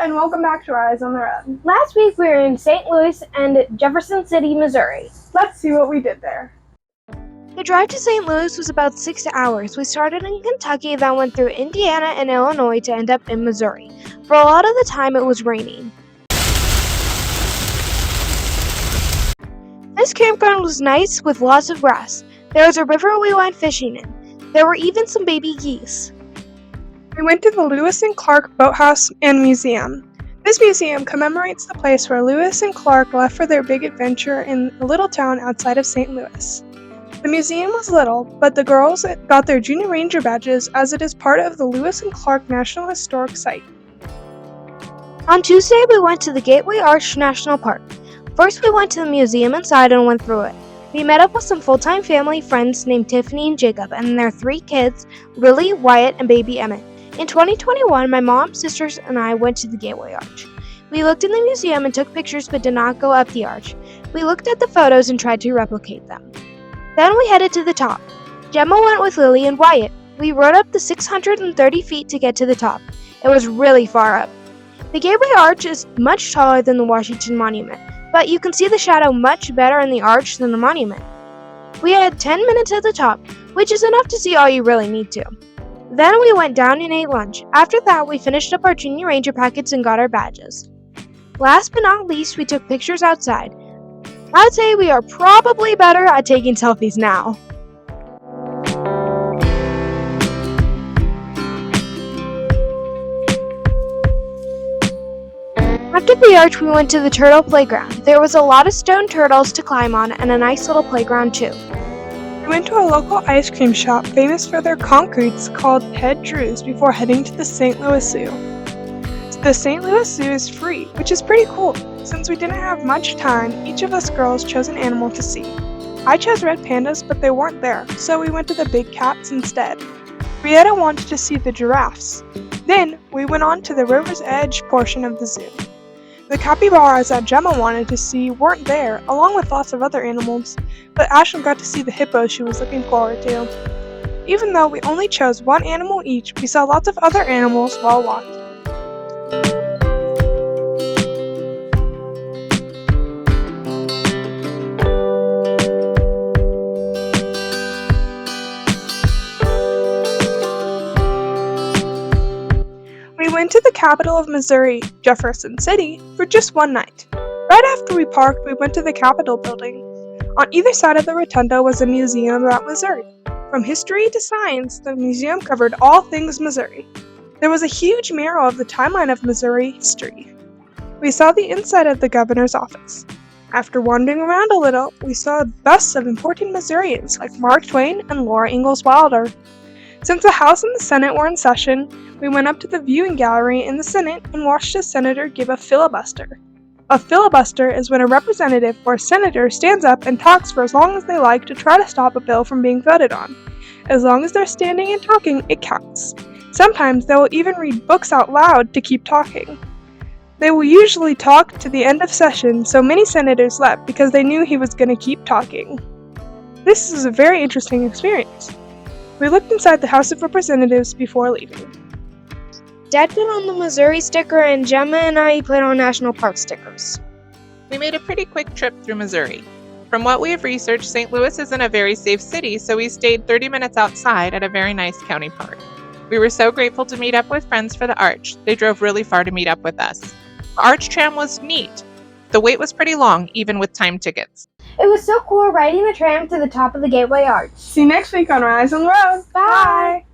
and welcome back to Eyes on the Road. Last week we were in St. Louis and Jefferson City, Missouri. Let's see what we did there. The drive to St. Louis was about 6 hours. We started in Kentucky, then went through Indiana and Illinois to end up in Missouri. For a lot of the time it was raining. This campground was nice with lots of grass. There was a river we went fishing in. There were even some baby geese. We went to the Lewis and Clark Boathouse and Museum. This museum commemorates the place where Lewis and Clark left for their big adventure in a little town outside of St. Louis. The museum was little, but the girls got their Junior Ranger badges as it is part of the Lewis and Clark National Historic Site. On Tuesday, we went to the Gateway Arch National Park. First, we went to the museum inside and went through it. We met up with some full-time family friends named Tiffany and Jacob and their 3 kids, Lily, Wyatt, and baby Emmett. In 2021, my mom, sisters, and I went to the Gateway Arch. We looked in the museum and took pictures but did not go up the arch. We looked at the photos and tried to replicate them. Then we headed to the top. Gemma went with Lily and Wyatt. We rode up the 630 feet to get to the top. It was really far up. The Gateway Arch is much taller than the Washington Monument, but you can see the shadow much better in the arch than the monument. We had 10 minutes at the top, which is enough to see all you really need to. Then we went down and ate lunch. After that, we finished up our Junior Ranger packets and got our badges. Last but not least, we took pictures outside. I'd say we are probably better at taking selfies now. After the arch, we went to the turtle playground. There was a lot of stone turtles to climb on and a nice little playground too. We went to a local ice cream shop famous for their concretes called Ted Drew's before heading to the St. Louis Zoo. The St. Louis Zoo is free, which is pretty cool. Since we didn't have much time, each of us girls chose an animal to see. I chose red pandas, but they weren't there, so we went to the big cats instead. Rietta wanted to see the giraffes. Then, we went on to the river's edge portion of the zoo. The capybaras that Gemma wanted to see weren't there, along with lots of other animals, but Ashlyn got to see the hippos she was looking forward to. Even though we only chose one animal each, we saw lots of other animals while walking. We went to the capital of Missouri, Jefferson City, for just one night. Right after we parked, we went to the Capitol building. On either side of the rotunda was a museum about Missouri. From history to science, the museum covered all things Missouri. There was a huge mural of the timeline of Missouri history. We saw the inside of the governor's office. After wandering around a little, we saw busts of important Missourians like Mark Twain and Laura Ingalls Wilder. Since the House and the Senate were in session, we went up to the viewing gallery in the Senate and watched a senator give a filibuster. A filibuster is when a representative or a senator stands up and talks for as long as they like to try to stop a bill from being voted on. As long as they're standing and talking, it counts. Sometimes they will even read books out loud to keep talking. They will usually talk to the end of session, so many senators left because they knew he was going to keep talking. This is a very interesting experience. We looked inside the House of Representatives before leaving. Dad put on the Missouri sticker and Gemma and I put on national park stickers. We made a pretty quick trip through Missouri. From what we have researched, St. Louis isn't a very safe city, so we stayed 30 minutes outside at a very nice county park. We were so grateful to meet up with friends for the Arch. They drove really far to meet up with us. The Arch tram was neat. The wait was pretty long, even with time tickets. It was so cool riding the tram to the top of the Gateway Arch. See you next week on Eyes on the Road. Bye!